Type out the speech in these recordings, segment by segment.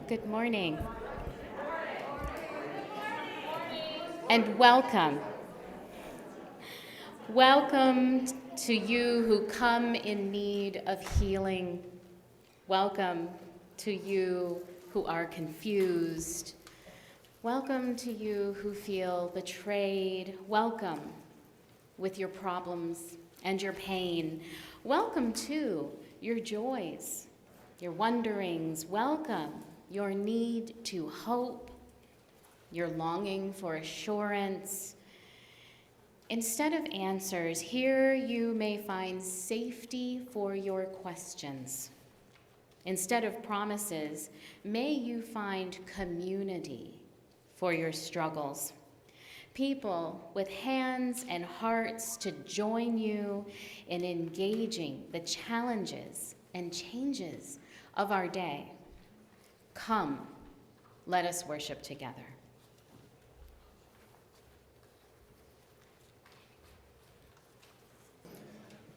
Good morning. And welcome. Welcome to you who come in need of healing. Welcome to you who are confused. Welcome to you who feel betrayed. Welcome with your problems and your pain. Welcome to your joys, your wonderings. Welcome your need to hope, your longing for assurance. Instead of answers, here you may find safety for your questions. Instead of promises, may you find community for your struggles. People with hands and hearts to join you in engaging the challenges and changes of our day. Come, let us worship together.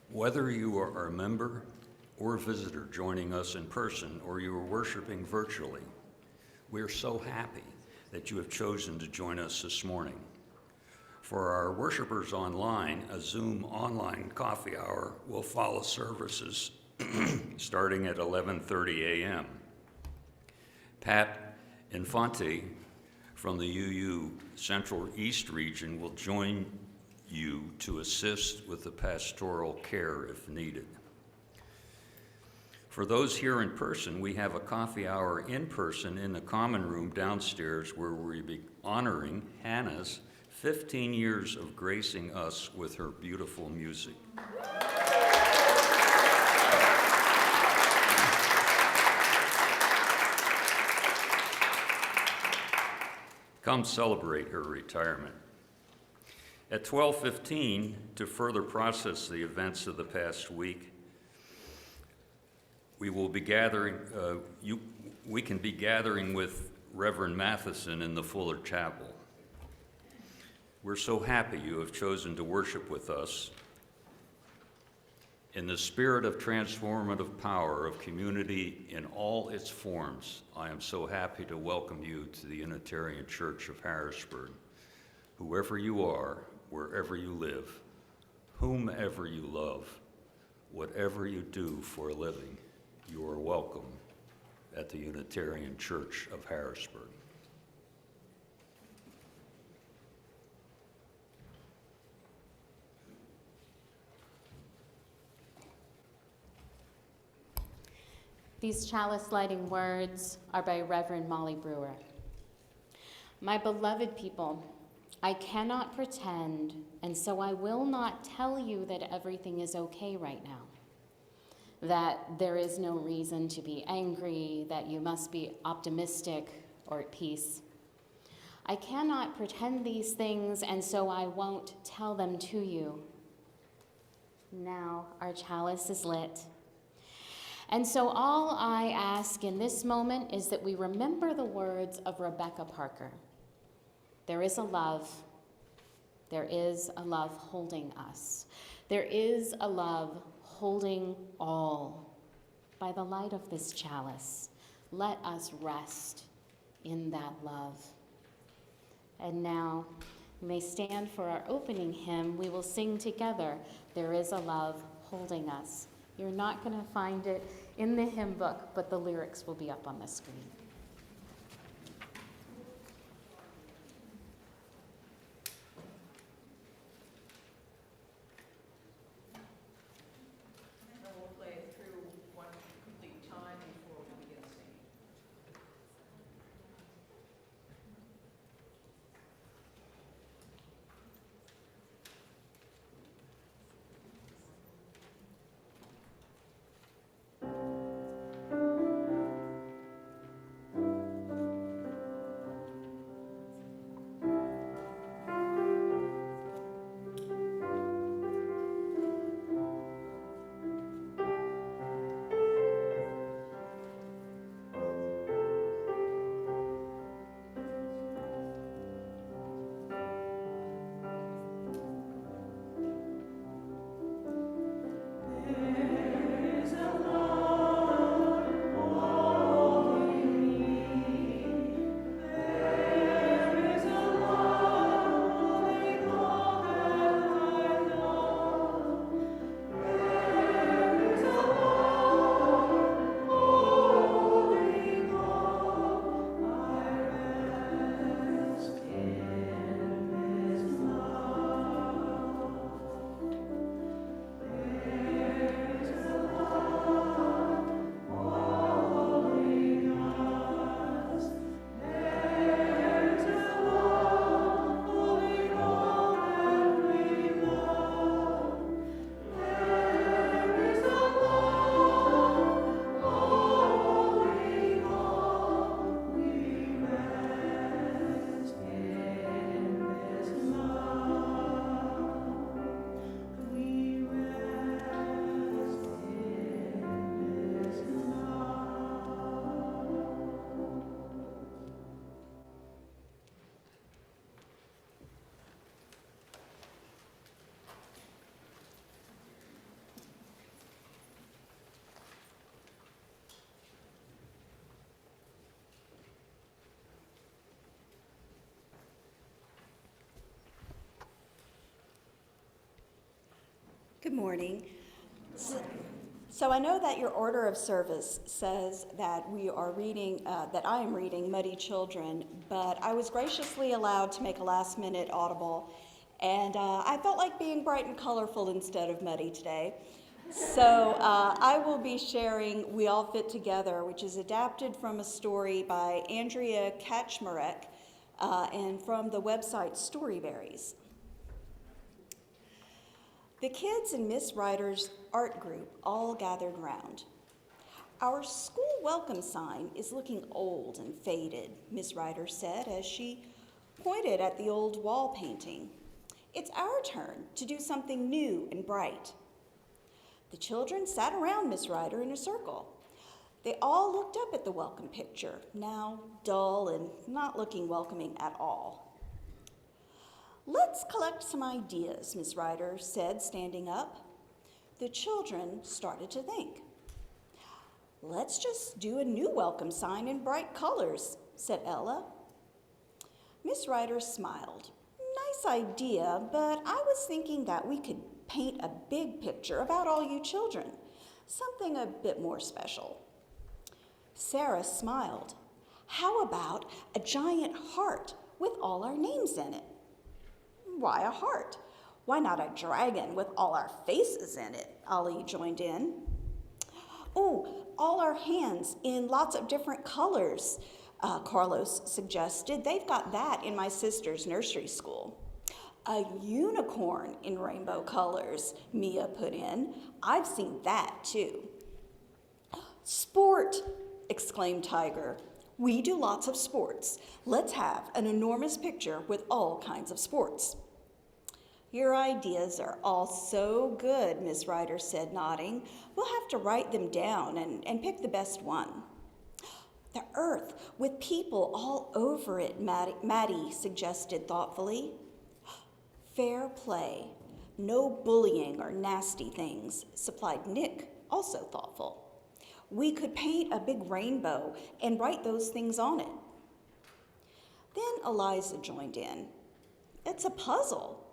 Whether you are a member or a visitor joining us in person or you are worshiping virtually, we are so happy that you have chosen to join us this morning. For our worshipers online, a Zoom online coffee hour will follow services starting at 11:30 a.m. Pat Infante from the UU Central East region will join you to assist with the pastoral care if needed. For those here in person, we have a coffee hour in person in the common room downstairs where we'll be honoring Hannah's 15 years of gracing us with her beautiful music. Come celebrate her retirement. At 12:15, to further process the events of the past week, we will be gathering. We can be gathering with Reverend Mathieson in the Fuller Chapel. We're so happy you have chosen to worship with us. In the spirit of transformative power of community in all its forms, I am so happy to welcome you to the Unitarian Church of Harrisburg. Whoever you are, wherever you live, whomever you love, whatever you do for a living, you are welcome at the Unitarian Church of Harrisburg. These chalice lighting words are by Reverend Molly Brewer. My beloved people, I cannot pretend, and so I will not tell you that everything is okay right now, that there is no reason to be angry, that you must be optimistic or at peace. I cannot pretend these things, and so I won't tell them to you. Now our chalice is lit. And so all I ask in this moment is that we remember the words of Rebecca Parker. There is a love. There is a love holding us. There is a love holding all. By the light of this chalice, let us rest in that love. And now, we may stand for our opening hymn. We will sing together, There is a Love Holding Us. You're not going to find it in the hymn book, but the lyrics will be up on the screen. And we'll play it through one complete time before we begin singing. Good morning. So I know that your order of service says that we are reading, that I am reading Muddy Children, but I was graciously allowed to make a last-minute audible, and I felt like being bright and colorful instead of muddy today. So I will be sharing We All Fit Together, which is adapted from a story by Andrea Kaczmarek and from the website Storyberries. The kids in Miss Ryder's art group all gathered round. Our school welcome sign is looking old and faded, Miss Ryder said as she pointed at the old wall painting. It's our turn to do something new and bright. The children sat around Miss Ryder in a circle. They all looked up at the welcome picture, now dull and not looking welcoming at all. Let's collect some ideas, Miss Ryder said, standing up. The children started to think. Let's just do a new welcome sign in bright colors, said Ella. Miss Ryder smiled. Nice idea, but I was thinking that we could paint a big picture about all you children, something a bit more special. Sarah smiled. How about a giant heart with all our names in it? Why a heart? Why not a dragon with all our faces in it? Ali joined in. Oh, all our hands in lots of different colors, Carlos suggested. They've got that in my sister's nursery school. A unicorn in rainbow colors, Mia put in. I've seen that too. Sport, exclaimed Tiger. We do lots of sports. Let's have an enormous picture with all kinds of sports. Your ideas are all so good, Miss Ryder said, nodding. We'll have to write them down and pick the best one. The earth with people all over it, Maddie suggested thoughtfully. Fair play, no bullying or nasty things, supplied Nick, also thoughtful. We could paint a big rainbow and write those things on it. Then Eliza joined in. It's a puzzle.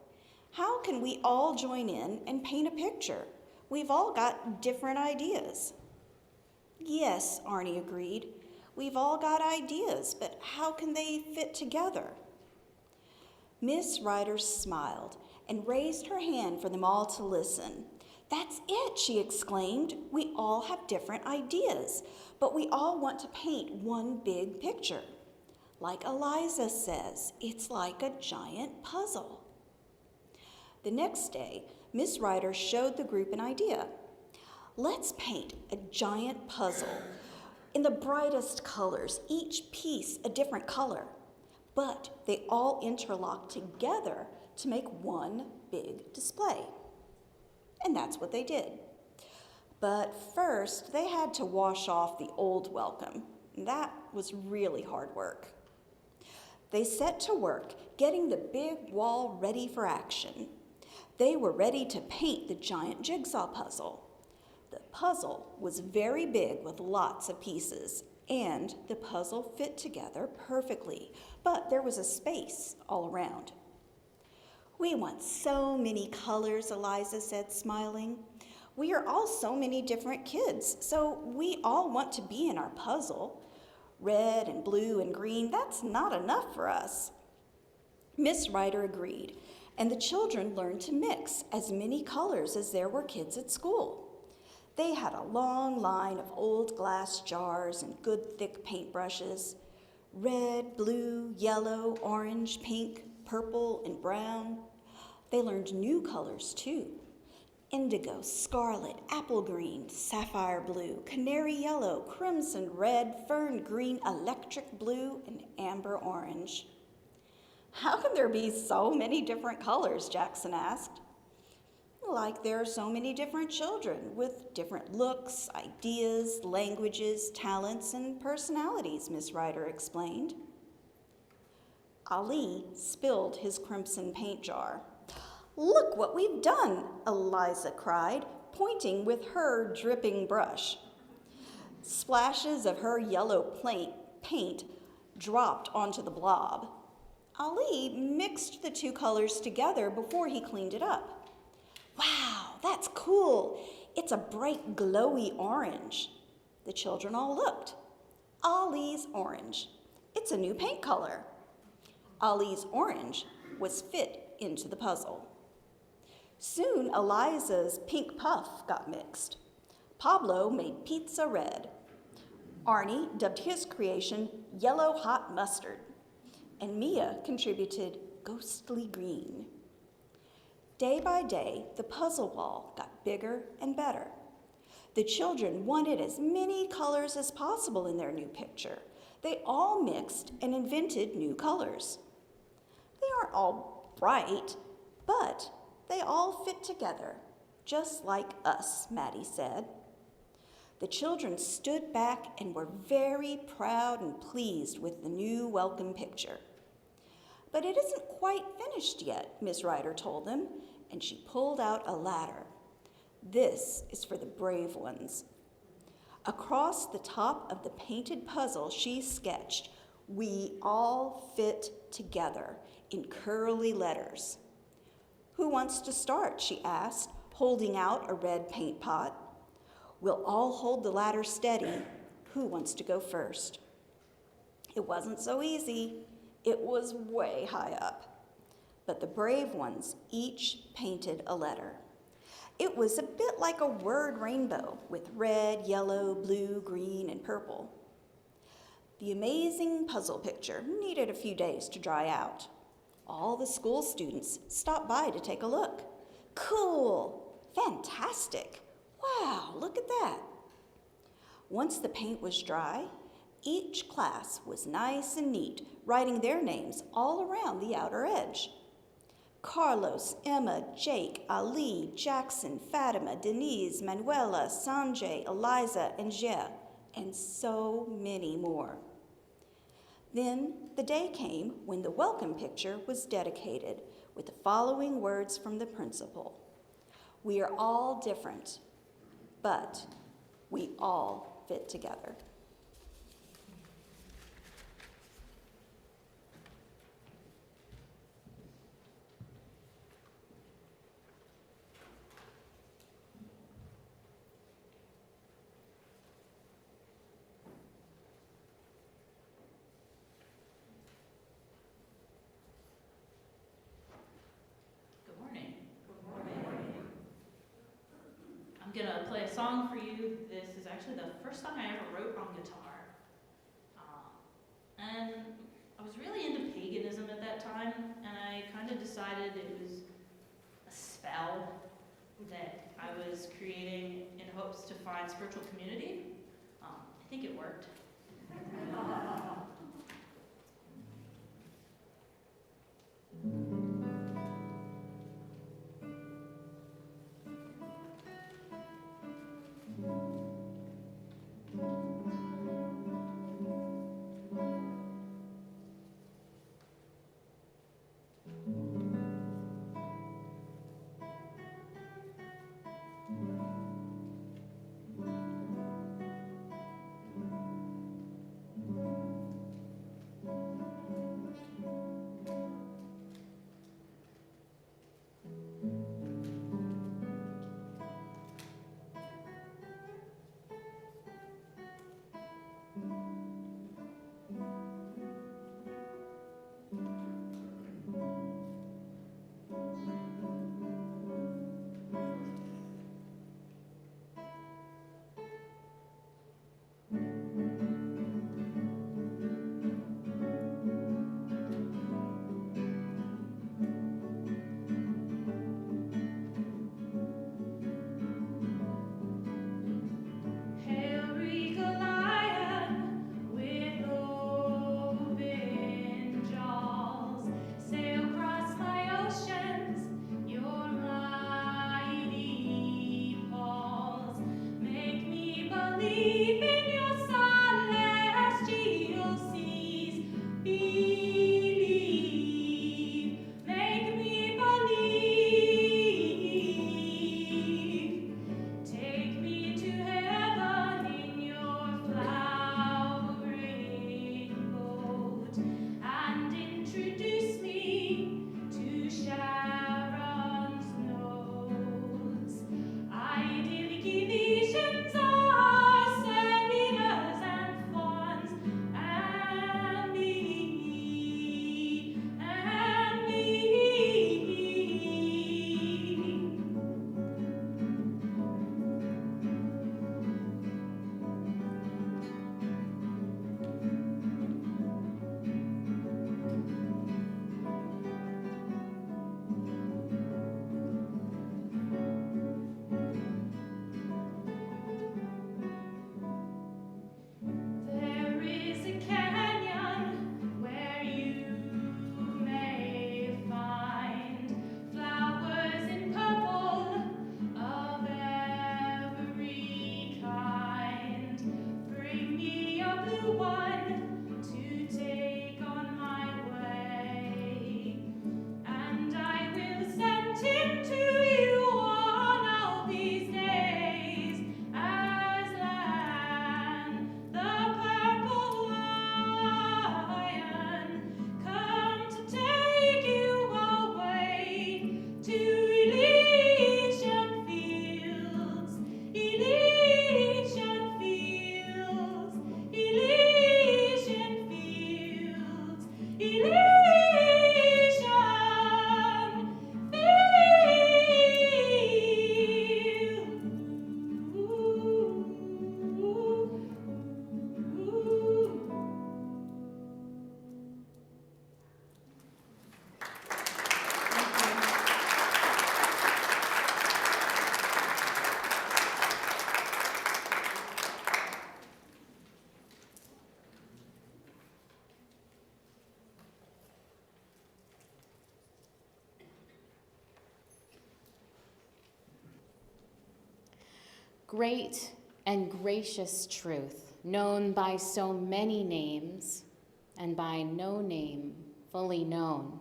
How can we all join in and paint a picture? We've all got different ideas. Yes, Arnie agreed. We've all got ideas, but how can they fit together? Miss Ryder smiled and raised her hand for them all to listen. That's it, she exclaimed. We all have different ideas, but we all want to paint one big picture. Like Eliza says, it's like a giant puzzle. The next day, Miss Ryder showed the group an idea. Let's paint a giant puzzle in the brightest colors, each piece a different color, but they all interlock together to make one big display. And that's what they did. But first, they had to wash off the old welcome. That was really hard work. They set to work, getting the big wall ready for action. They were ready to paint the giant jigsaw puzzle. The puzzle was very big with lots of pieces, and the puzzle fit together perfectly, but there was a space all around. We want so many colors, Eliza said, smiling. We are all so many different kids, so we all want to be in our puzzle. Red and blue and green, that's not enough for us. Miss Ryder agreed, and the children learned to mix as many colors as there were kids at school. They had a long line of old glass jars and good thick paintbrushes, red, blue, yellow, orange, pink, purple, and brown. They learned new colors too. Indigo, scarlet, apple green, sapphire blue, canary yellow, crimson red, fern green, electric blue, and amber orange. How can there be so many different colors, Jackson asked. Like there are so many different children with different looks, ideas, languages, talents, and personalities, Miss Ryder explained. Ali spilled his crimson paint jar. Look what we've done, Eliza cried, pointing with her dripping brush. Splashes of her yellow paint dropped onto the blob. Ali mixed the two colors together before he cleaned it up. Wow, that's cool. It's a bright, glowy orange. The children all looked. Ollie's orange. It's a new paint color. Ollie's orange was fit into the puzzle. Soon Eliza's pink puff got mixed. Pablo made pizza red. Arnie dubbed his creation yellow hot mustard. And Mia contributed ghostly green. Day by day, the puzzle wall got bigger and better. The children wanted as many colors as possible in their new picture. They all mixed and invented new colors. They aren't all bright, but they all fit together, just like us, Maddie said. The children stood back and were very proud and pleased with the new welcome picture. But it isn't quite finished yet, Miss Ryder told them, and she pulled out a ladder. This is for the brave ones. Across the top of the painted puzzle she sketched, "We all fit together," in curly letters. "Who wants to start?" she asked, holding out a red paint pot. "We'll all hold the ladder steady. Who wants to go first?" It wasn't so easy. It was way high up. But the brave ones each painted a letter. It was a bit like a word rainbow with red, yellow, blue, green, and purple. The amazing puzzle picture needed a few days to dry out. All the school students stopped by to take a look. Cool! Fantastic! Wow, look at that! Once the paint was dry, each class was nice and neat, writing their names all around the outer edge. Carlos, Emma, Jake, Ali, Jackson, Fatima, Denise, Manuela, Sanjay, Eliza, and Jia, and so many more. Then the day came when the welcome picture was dedicated with the following words from the principal. "We are all different, but we all fit together." I'm gonna play a song for you. This is actually the first song I ever wrote on guitar. And I was really into paganism at that time, and I kind of decided it was a spell that I was creating in hopes to find spiritual community. I think it worked. Great and gracious truth, known by so many names, and by no name fully known,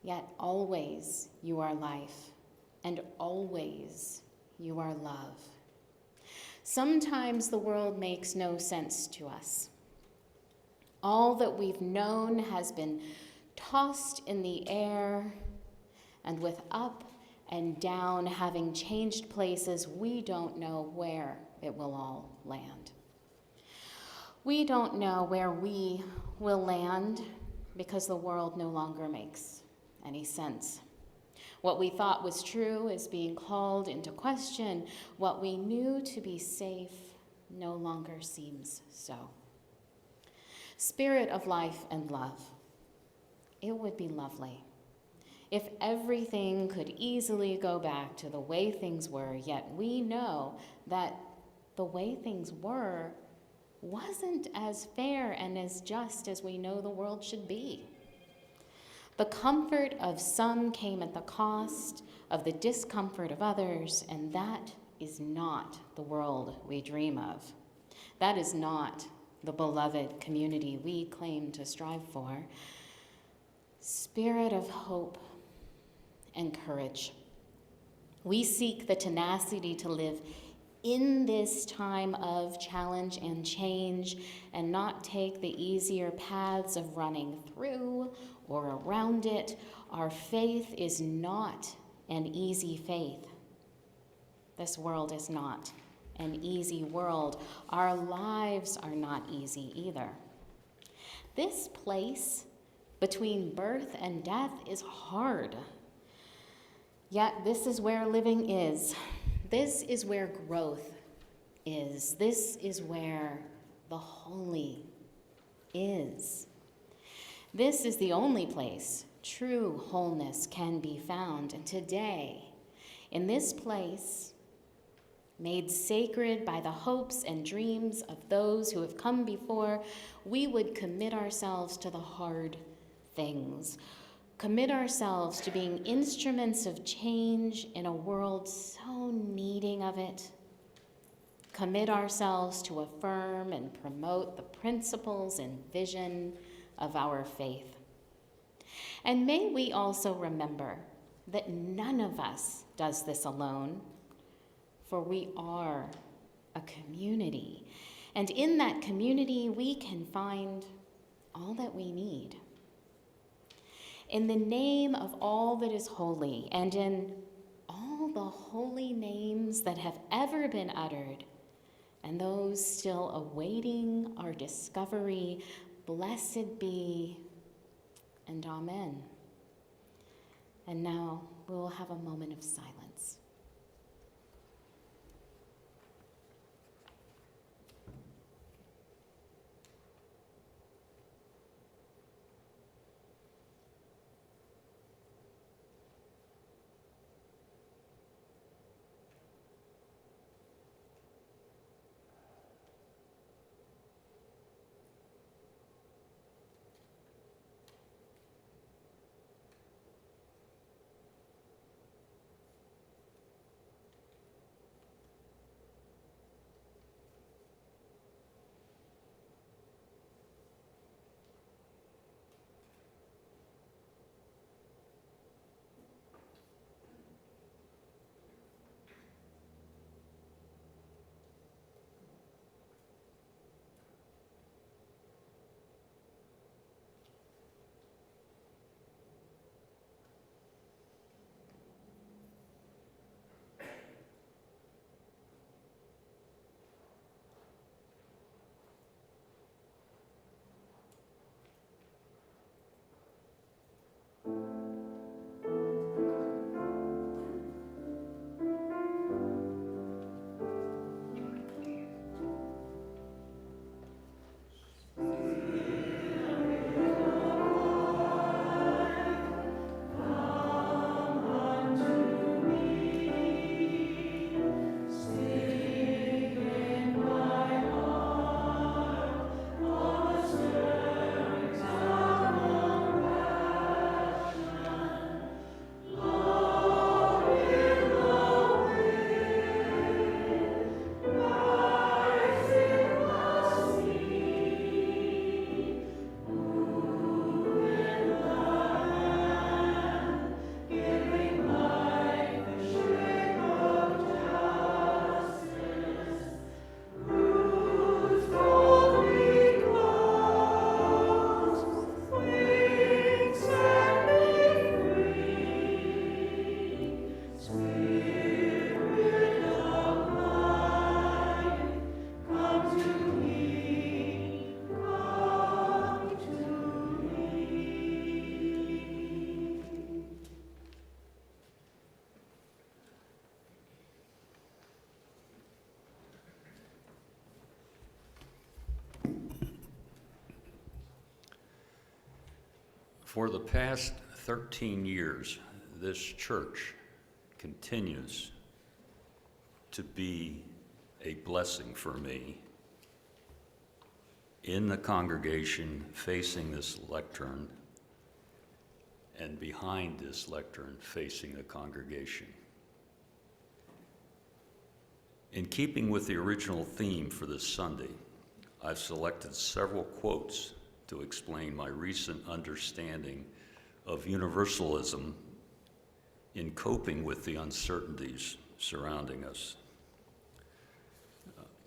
yet always you are life, and always you are love. Sometimes the world makes no sense to us. All that we've known has been tossed in the air, and with up and down having changed places, we don't know where it will all land. We don't know where we will land because the world no longer makes any sense. What we thought was true is being called into question. What we knew to be safe no longer seems so. Spirit of life and love, it would be lovely if everything could easily go back to the way things were, yet we know that the way things were wasn't as fair and as just as we know the world should be. The comfort of some came at the cost of the discomfort of others, and that is not the world we dream of. That is not the beloved community we claim to strive for. Spirit of hope and courage. We seek the tenacity to live in this time of challenge and change and not take the easier paths of running through or around it. Our faith is not an easy faith. This world is not an easy world. Our lives are not easy either. This place between birth and death is hard. Yet this is where living is. This is where growth is. This is where the holy is. This is the only place true wholeness can be found. And today, in this place, made sacred by the hopes and dreams of those who have come before, we would commit ourselves to the hard things. Commit ourselves to being instruments of change in a world so needing of it. Commit ourselves to affirm and promote the principles and vision of our faith. And may we also remember that none of us does this alone, for we are a community. And in that community, we can find all that we need. In the name of all that is holy, and in all the holy names that have ever been uttered, and those still awaiting our discovery, blessed be, and amen. And now we will have a moment of silence. For the past 13 years, this church continues to be a blessing for me in the congregation facing this lectern and behind this lectern facing the congregation. In keeping with the original theme for this Sunday, I've selected several quotes to explain my recent understanding of universalism in coping with the uncertainties surrounding us.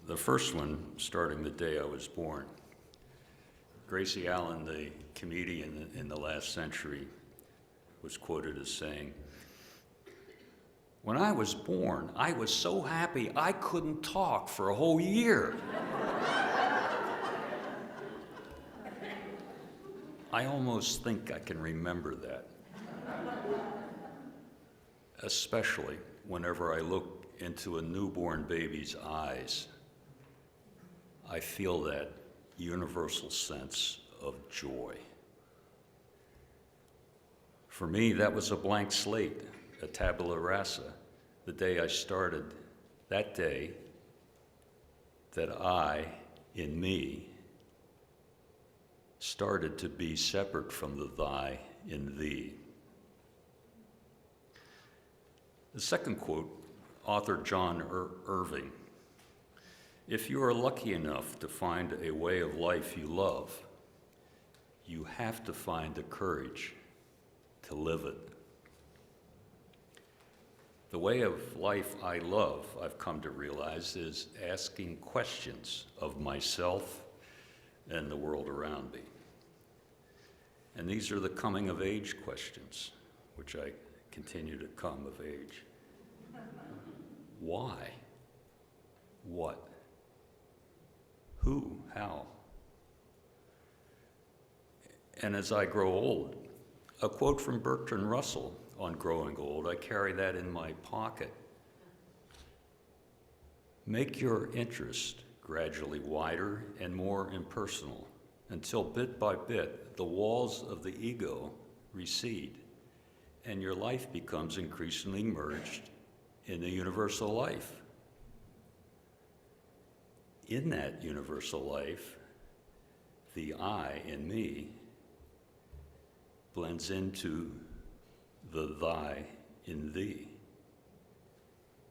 The first one, starting the day I was born. Gracie Allen, the comedian in the last century, was quoted as saying, "When I was born, I was so happy I couldn't talk for a whole year." I almost think I can remember that, especially whenever I look into a newborn baby's eyes. I feel that universal sense of joy. For me, that was a blank slate, a tabula rasa, the day I started, that day that I, in me, started to be separate from the thy in thee. The second quote, author John Irving. If you are lucky enough to find a way of life you love, you have to find the courage to live it. The way of life I love, I've come to realize, is asking questions of myself and the world around me. And these are the coming of age questions, which I continue to come of age. Why? What? Who? How? And as I grow old, a quote from Bertrand Russell on growing old, I carry that in my pocket. Make your interest gradually wider and more impersonal until bit by bit the walls of the ego recede and your life becomes increasingly merged in the universal life. In that universal life, the I in me blends into the thy in thee.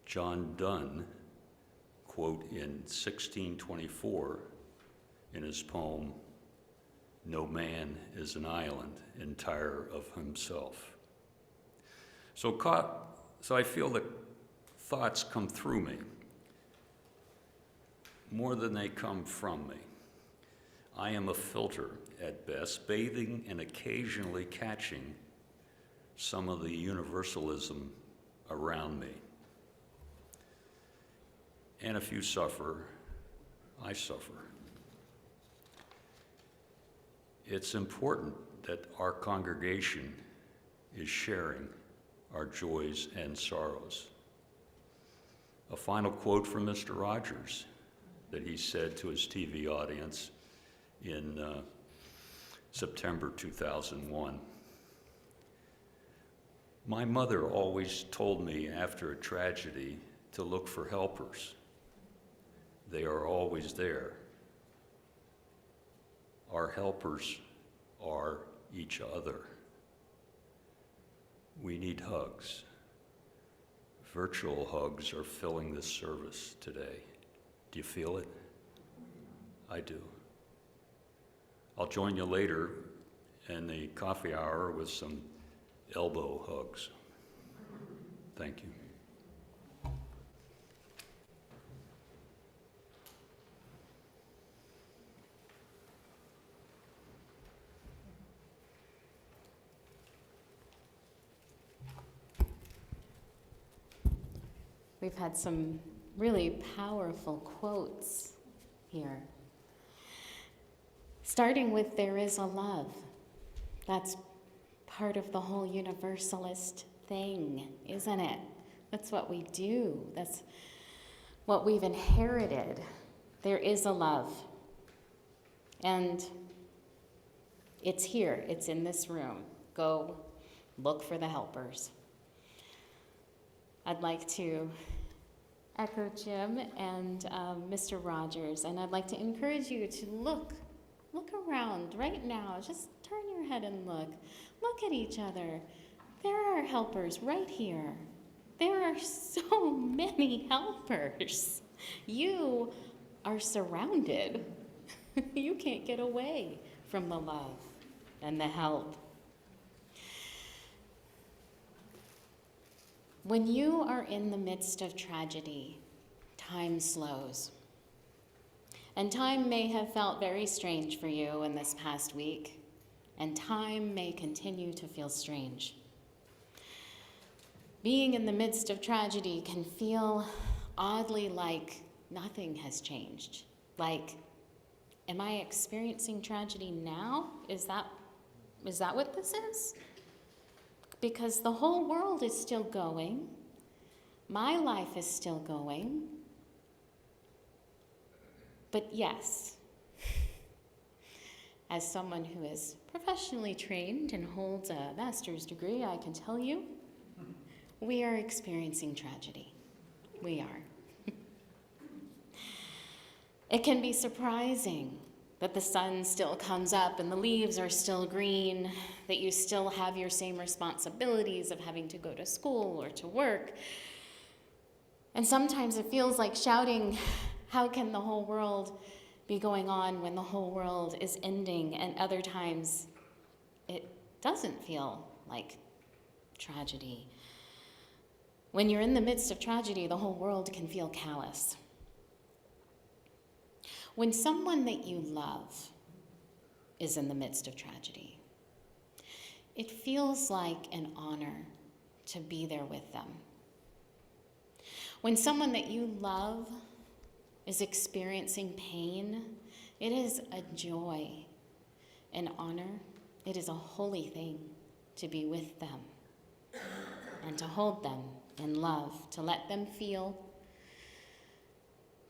John Donne, quote in 1624 in his poem, "No man is an island entire of himself." So I feel that thoughts come through me more than they come from me. I am a filter at best, bathing and occasionally catching some of the universalism around me. And if you suffer, I suffer. It's important that our congregation is sharing our joys and sorrows. A final quote from Mr. Rogers that he said to his TV audience in September 2001. My mother always told me after a tragedy to look for helpers. They are always there. Our helpers are each other. We need hugs. Virtual hugs are filling this service today. Do you feel it? I do. I'll join you later in the coffee hour with some elbow hugs. Thank you. We've had some really powerful quotes here. Starting with, there is a love. That's part of the whole universalist thing, isn't it? That's what we do. That's what we've inherited. There is a love. And It's here. It's in this room. Go look for the helpers. I'd like to echo Jim and Mr. Rogers, and I'd like to encourage you to look around right now. Just turn your head and look. Look at each other. There are helpers right here. There are so many helpers. You are surrounded. You can't get away from the love and the help. When you are in the midst of tragedy, time slows. And time may have felt very strange for you in this past week, and time may continue to feel strange. Being in the midst of tragedy can feel oddly like nothing has changed. Like, am I experiencing tragedy now? Is that what this is? Because the whole world is still going. My life is still going. But yes, as someone who is professionally trained and holds a master's degree, I can tell you, we are experiencing tragedy. We are. It can be surprising that the sun still comes up and the leaves are still green, that you still have your same responsibilities of having to go to school or to work. And sometimes it feels like shouting, how can the whole world be going on when the whole world is ending? And other times it doesn't feel like tragedy. When you're in the midst of tragedy, the whole world can feel callous. When someone that you love is in the midst of tragedy, it feels like an honor to be there with them. When someone that you love is experiencing pain, it is a joy, an honor. It is a holy thing to be with them and to hold them in love, to let them feel,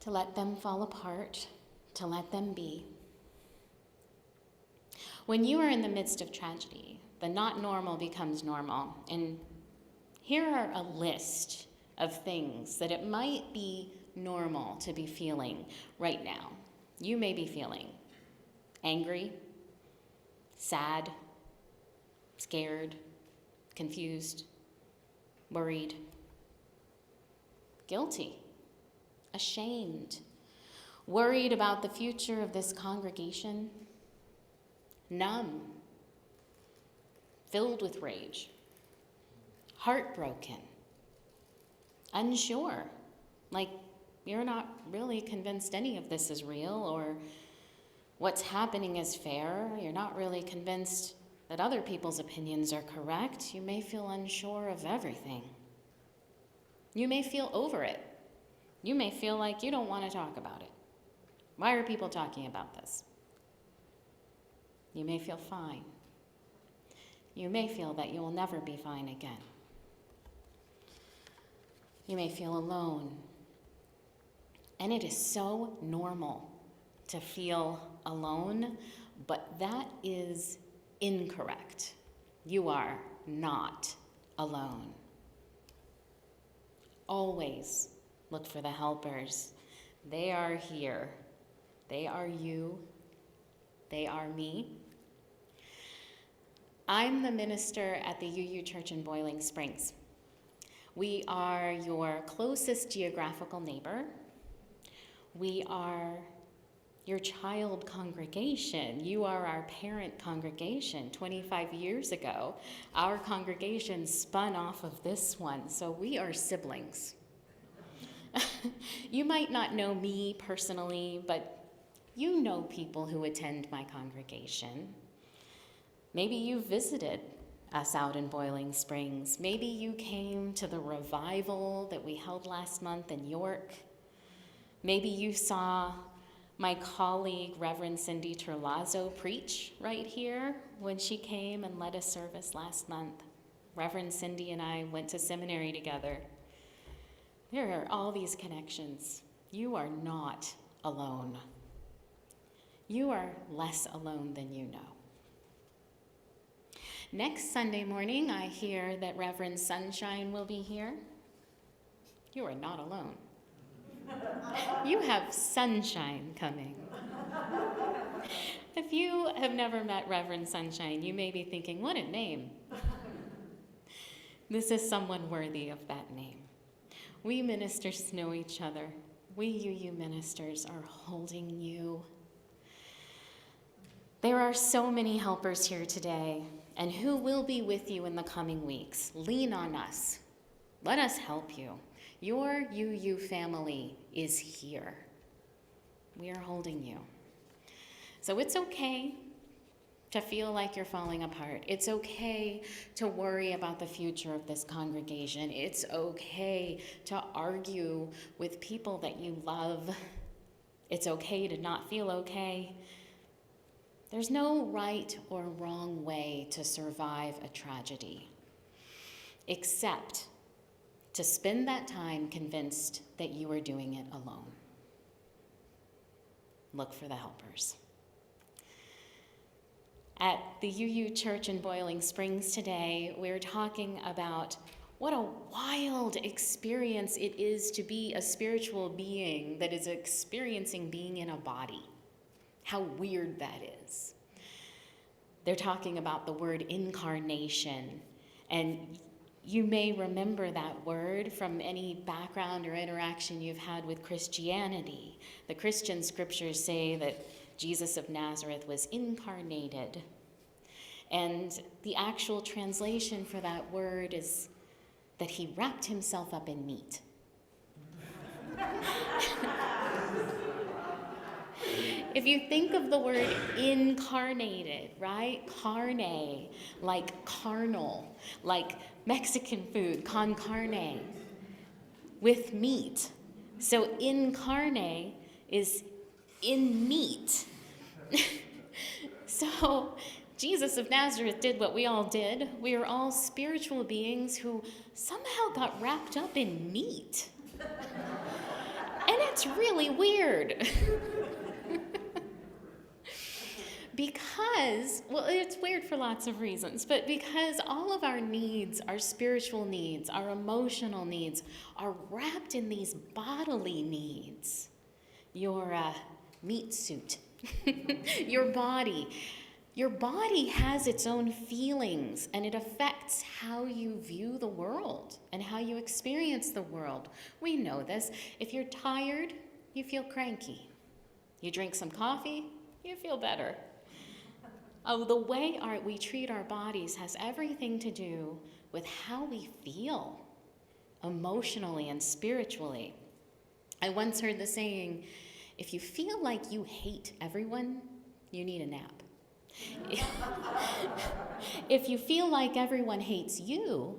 to let them fall apart, to let them be. When you are in the midst of tragedy, the not normal becomes normal. And here are a list of things that it might be normal to be feeling right now. You may be feeling angry, sad, scared, confused, worried, guilty, ashamed, worried about the future of this congregation, numb, filled with rage, heartbroken, unsure, like you're not really convinced any of this is real or what's happening is fair. You're not really convinced that other people's opinions are correct. You may feel unsure of everything. You may feel over it. You may feel like you don't want to talk about it. Why are people talking about this? You may feel fine. You may feel that you will never be fine again. You may feel alone. And it is so normal to feel alone, but that is incorrect. You are not alone. Always look for the helpers. They are here. They are you. They are me. I'm the minister at the UU Church in Boiling Springs. We are your closest geographical neighbor. We are your child congregation. You are our parent congregation. 25 years ago, our congregation spun off of this one, so we are siblings. You might not know me personally, but you know people who attend my congregation. Maybe you visited us out in Boiling Springs. Maybe you came to the revival that we held last month in York. Maybe you saw my colleague, Reverend Cindy Terlazzo, preach right here when she came and led a service last month. Reverend Cindy and I went to seminary together. There are all these connections. You are not alone. You are less alone than you know. Next Sunday morning, I hear that Reverend Sunshine will be here. You are not alone. You have sunshine coming. If you have never met Reverend Sunshine, you may be thinking, what a name. This is someone worthy of that name. We ministers know each other. We UU ministers are holding you. There are so many helpers here today, and who will be with you in the coming weeks. Lean on us. Let us help you. Your UU family is here. We are holding you. So it's okay to feel like you're falling apart. It's okay to worry about the future of this congregation. It's okay to argue with people that you love. It's okay to not feel okay. There's no right or wrong way to survive a tragedy, except to spend that time convinced that you are doing it alone. Look for the helpers. At the UU Church in Boiling Springs today, we're talking about what a wild experience it is to be a spiritual being that is experiencing being in a body. How weird that is. They're talking about the word incarnation, and you may remember that word from any background or interaction you've had with Christianity. The Christian scriptures say that Jesus of Nazareth was incarnated. And the actual translation for that word is that he wrapped himself up in meat. If you think of the word incarnated, right? Carne, like carnal, like Mexican food, con carne, with meat. So incarne is in meat. So Jesus of Nazareth did what we all did. We are all spiritual beings who somehow got wrapped up in meat. And it's really weird. Because, well, it's weird for lots of reasons, but because all of our needs, our spiritual needs, our emotional needs, are wrapped in these bodily needs. Your meat suit, your body has its own feelings, and it affects how you view the world and how you experience the world. We know this. If you're tired, you feel cranky. You drink some coffee, you feel better. Oh, the way we treat our bodies has everything to do with how we feel emotionally and spiritually. I once heard the saying, if you feel like you hate everyone, you need a nap. If you feel like everyone hates you,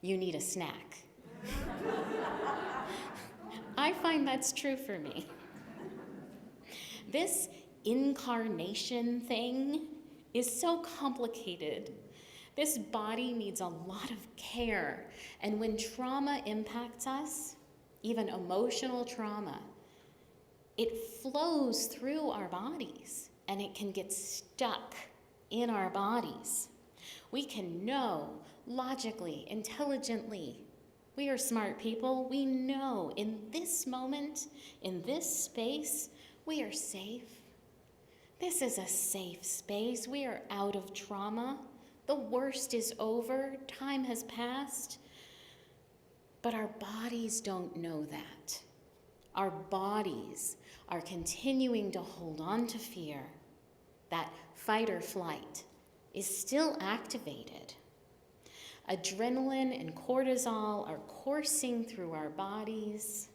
you need a snack. I find that's true for me. This incarnation thing is so complicated. This body needs a lot of care. And when trauma impacts us, even emotional trauma, it flows through our bodies and it can get stuck in our bodies. We can know logically, intelligently. We are smart people. We know in this moment, in this space, we are safe. This is a safe space. We are out of trauma. The worst is over. Time has passed. But our bodies don't know that. Our bodies are continuing to hold on to fear. That fight or flight is still activated. Adrenaline and cortisol are coursing through our bodies.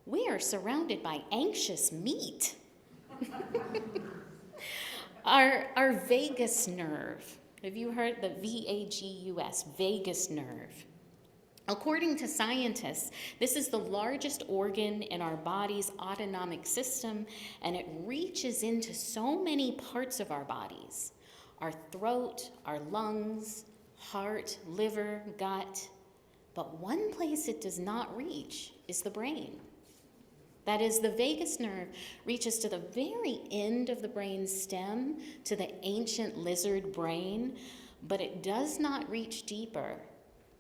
We are surrounded by anxious meat. Our vagus nerve, have you heard the VAGUS, vagus nerve? According to scientists, this is the largest organ in our body's autonomic system, and it reaches into so many parts of our bodies: our throat, our lungs, heart, liver, gut. But one place it does not reach is the brain. That is, the vagus nerve reaches to the very end of the brain stem, to the ancient lizard brain, but it does not reach deeper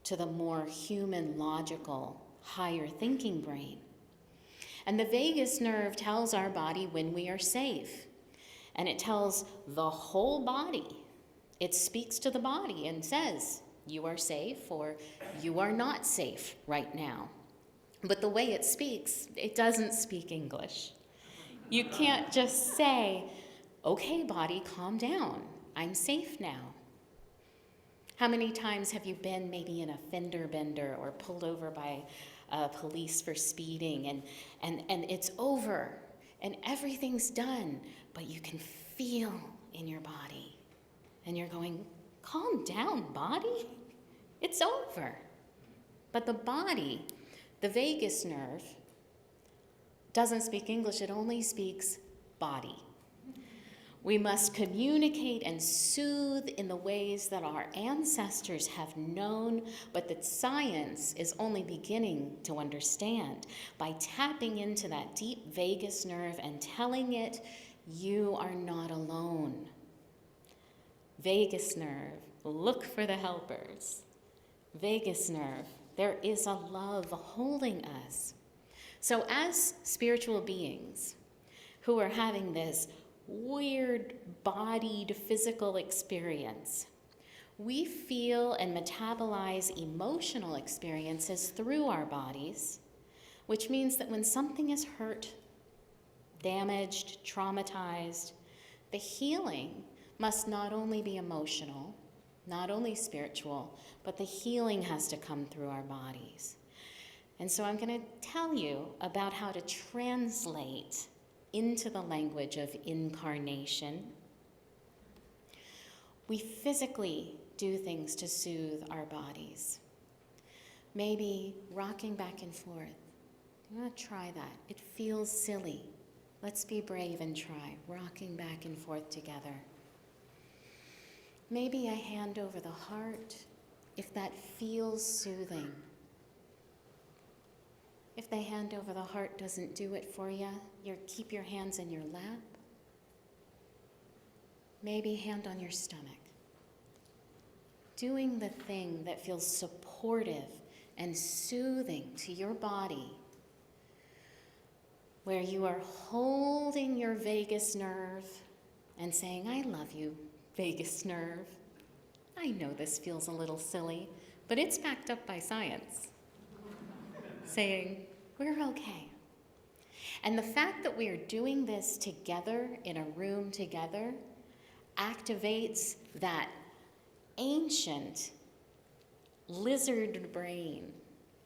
to the more human, logical, higher thinking brain. And the vagus nerve tells our body when we are safe, and it tells the whole body. It speaks to the body and says, you are safe or you are not safe right now. But the way it speaks, it doesn't speak English. You can't just say, okay, body, calm down. I'm safe now. How many times have you been maybe in a fender bender or pulled over by police for speeding and it's over and everything's done, but you can feel in your body and you're going, calm down, body. It's over. But the body, the vagus nerve, doesn't speak English, it only speaks body. We must communicate and soothe in the ways that our ancestors have known, but that science is only beginning to understand by tapping into that deep vagus nerve and telling it, you are not alone. Vagus nerve, look for the helpers. Vagus nerve, there is a love holding us. So as spiritual beings who are having this weird bodied physical experience, we feel and metabolize emotional experiences through our bodies, which means that when something is hurt, damaged, traumatized, the healing must not only be emotional, not only spiritual, but the healing has to come through our bodies. And so I'm going to tell you about how to translate into the language of incarnation. We physically do things to soothe our bodies. Maybe rocking back and forth. I'm going to try that. It feels silly. Let's be brave and try rocking back and forth together. Maybe a hand over the heart, if that feels soothing. If the hand over the heart doesn't do it for you, keep your hands in your lap. Maybe hand on your stomach. Doing the thing that feels supportive and soothing to your body, where you are holding your vagus nerve and saying, I love you, vagus nerve. I know this feels a little silly, but it's backed up by science. Saying, we're okay. And the fact that we are doing this together in a room together activates that ancient lizard brain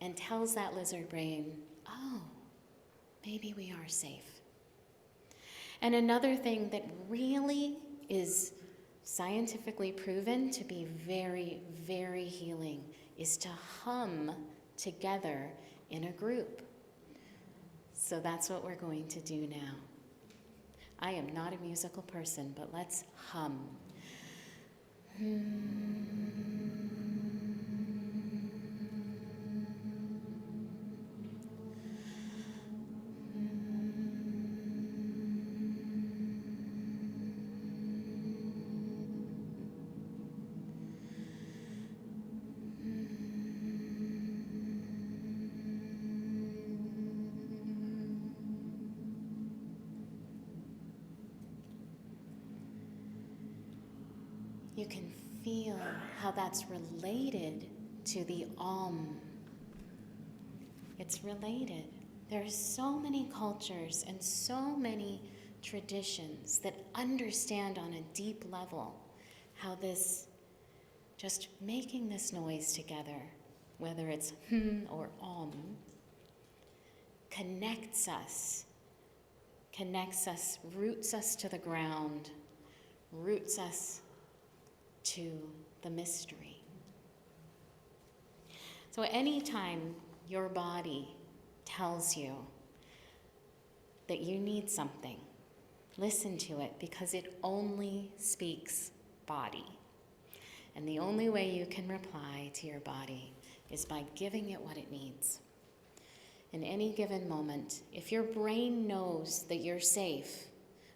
and tells that lizard brain, oh, maybe we are safe. And another thing that really is scientifically proven to be very, very healing is to hum together in a group. So that's what we're going to do now. I am not a musical person, but let's hum. You can feel how that's related to the It's related. There's so many cultures and so many traditions that understand on a deep level how this, just making this noise together, whether it's or connects us, roots us to the ground, roots us to the mystery. So anytime your body tells you that you need something, listen to it, because it only speaks body. And the only way you can reply to your body is by giving it what it needs. in any given moment, if your brain knows that you're safe,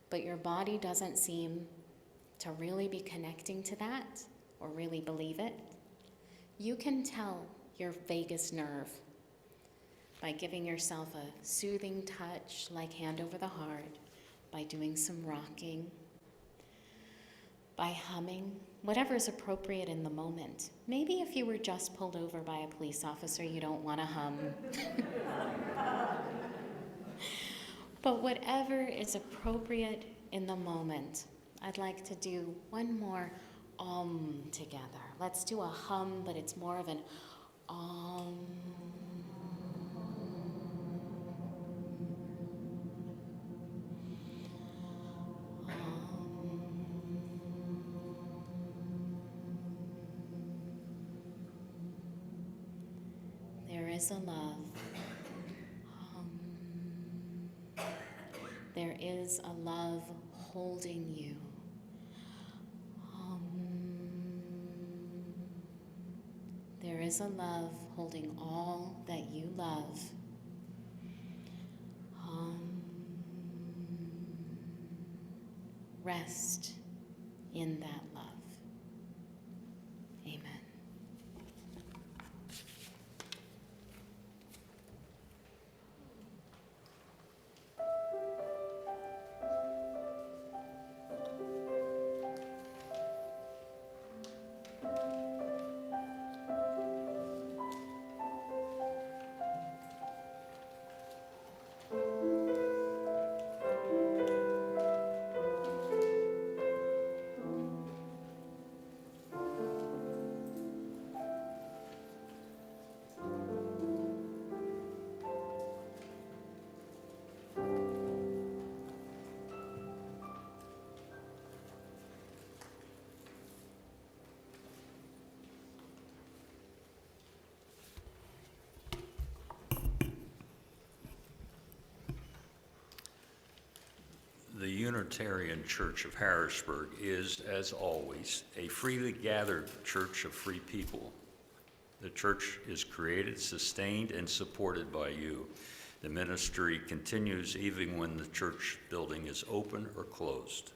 but your body doesn't seem to really be connecting to that or really believe it, you can tell your vagus nerve by giving yourself a soothing touch, like hand over the heart, by doing some rocking, by humming, whatever is appropriate in the moment. Maybe if you were just pulled over by a police officer, you don't want to hum. But whatever is appropriate in the moment, I'd like to do one more together. Let's do a hum, but it's more of an There is a love. There is a love holding you. There is a love holding all that you love. Rest in that love. Amen. The Unitarian Church of Harrisburg is, as always, a freely gathered church of free people. The church is created, sustained, and supported by you. The ministry continues even when the church building is open or closed.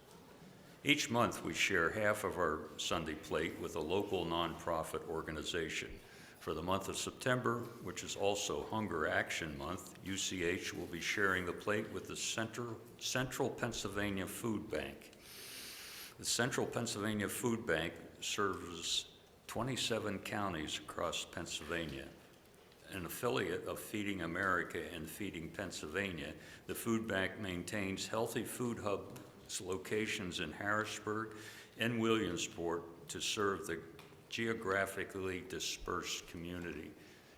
Each month, we share half of our Sunday plate with a local nonprofit organization. For the month of September, which is also Hunger Action Month, UCH will be sharing the plate with the Central Pennsylvania Food Bank. The Central Pennsylvania Food Bank serves 27 counties across Pennsylvania. An affiliate of Feeding America and Feeding Pennsylvania, the food bank maintains healthy food hubs locations in Harrisburg and Williamsport to serve the geographically dispersed community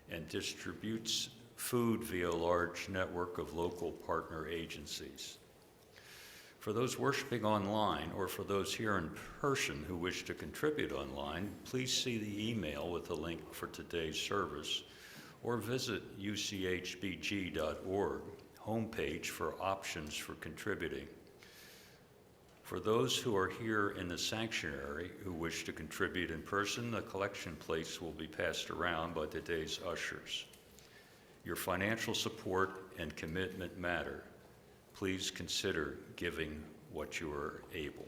and distributes food via a large network of local partner agencies. For those worshiping online or for those here in person who wish to contribute online, please see the email with the link for today's service or visit uchbg.org homepage for options for contributing. For those who are here in the sanctuary who wish to contribute in person, the collection plates will be passed around by today's ushers. Your financial support and commitment matter. Please consider giving what you are able.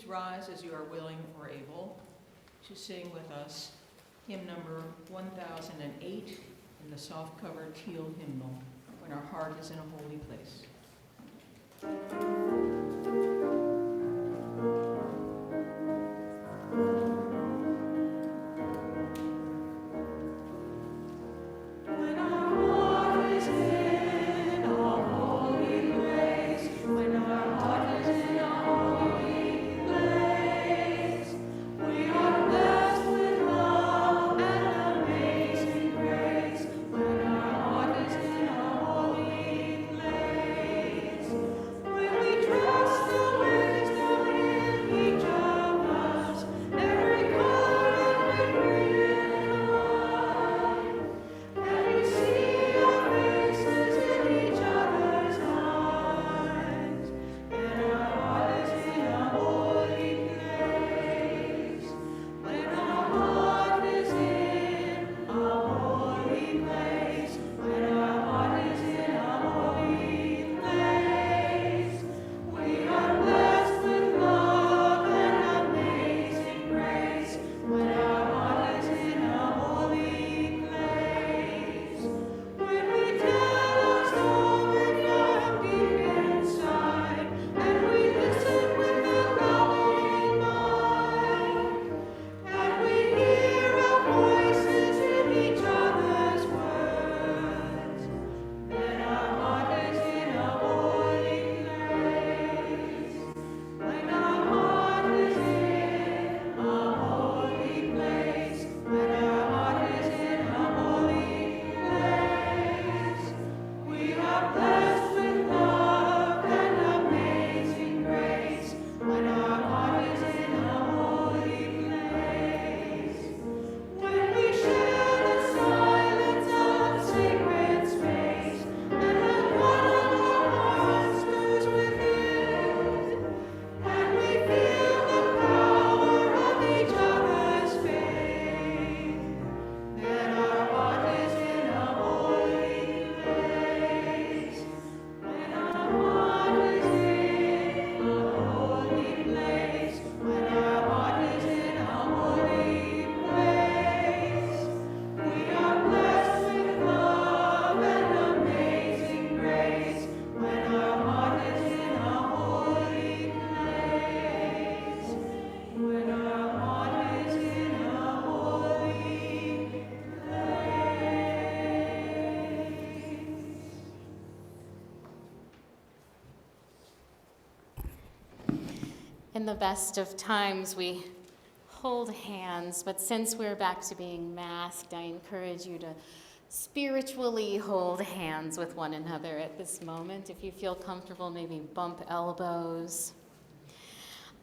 please rise as you are willing or able to sing with us hymn number 1008 in the soft-cover teal hymnal, When Our Heart is in a Holy Place. In the best of times, we hold hands, but since we're back to being masked, I encourage you to spiritually hold hands with one another at this moment. If you feel comfortable, maybe bump elbows.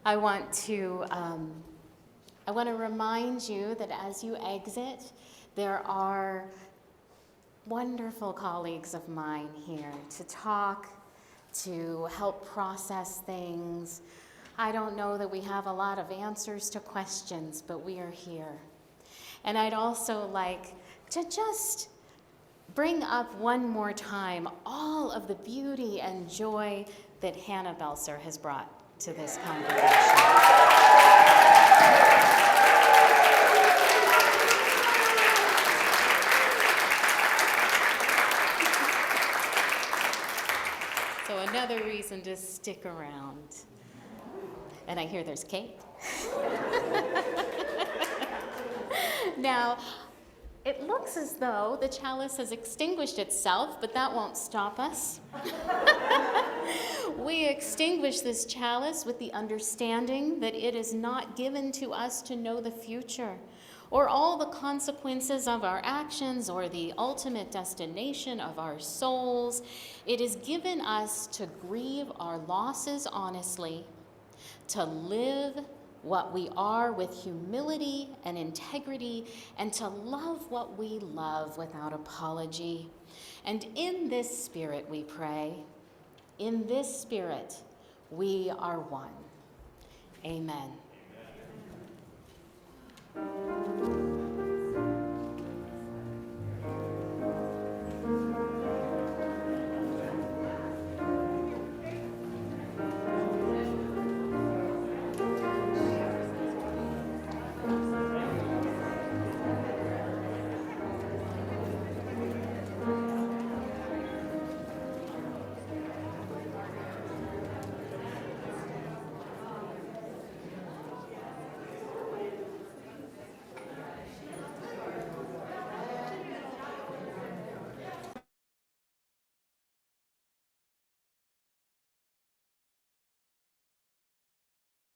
I want to remind you that as you exit, there are wonderful colleagues of mine here to talk, to help process things. I don't know that we have a lot of answers to questions, but we are here. And I'd also like to just bring up one more time all of the beauty and joy that Hannah Belser has brought to this congregation. So another reason to stick around. And I hear there's cake. Now, it looks as though the chalice has extinguished itself, but that won't stop us. We extinguish this chalice with the understanding that it is not given to us to know the future, or all the consequences of our actions, or the ultimate destination of our souls. It is given us to grieve our losses honestly, to live what we are with humility and integrity, and to love what we love without apology. And in this spirit we pray. In this spirit we are one. Amen. Amen.